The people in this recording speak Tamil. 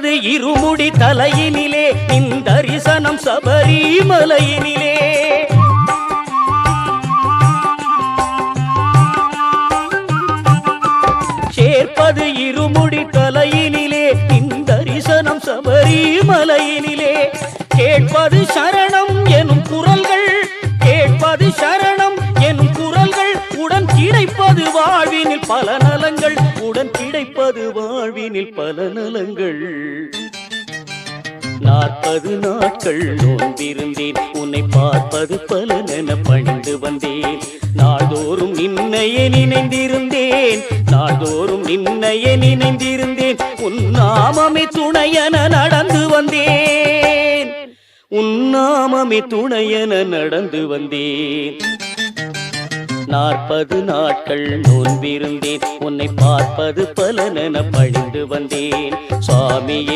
சேர்ப்பது இருமுடி தலையினிலே நின்றரிசனம் சபரிமலையினிலே சேர்ப்பது இருமுடி தலையினிலே நின்றரிசனம் சபரிமலையினிலே கேட்பது சரணம் எனும் குரல்கள் கேட்பது சரணம் எனும் குரல்கள் உடன் கிடைப்பது வாழ்வினில் பல நலங்கள் உடன் கிடைப்பது வாழ்வினில் பல நலங்கள் 40 நாட்கள் நோன்பிருந்தேன் உன்னை பார்ப்பது பலனென பணிந்து வந்தேன் நாள்தோறும் நின்னையே நினைந்திருந்தேன் நாள்தோறும் நின்னையே நினைந்திருந்தேன் உன் நாமமே துணையென நடந்து வந்தேன் உன் நாமமே துணையென நடந்து வந்தேன் 40 நாட்கள் நோன்பிருந்தேன் உன்னை பார்ப்பது பலனென பணிந்து வந்தேன் சுவாமியே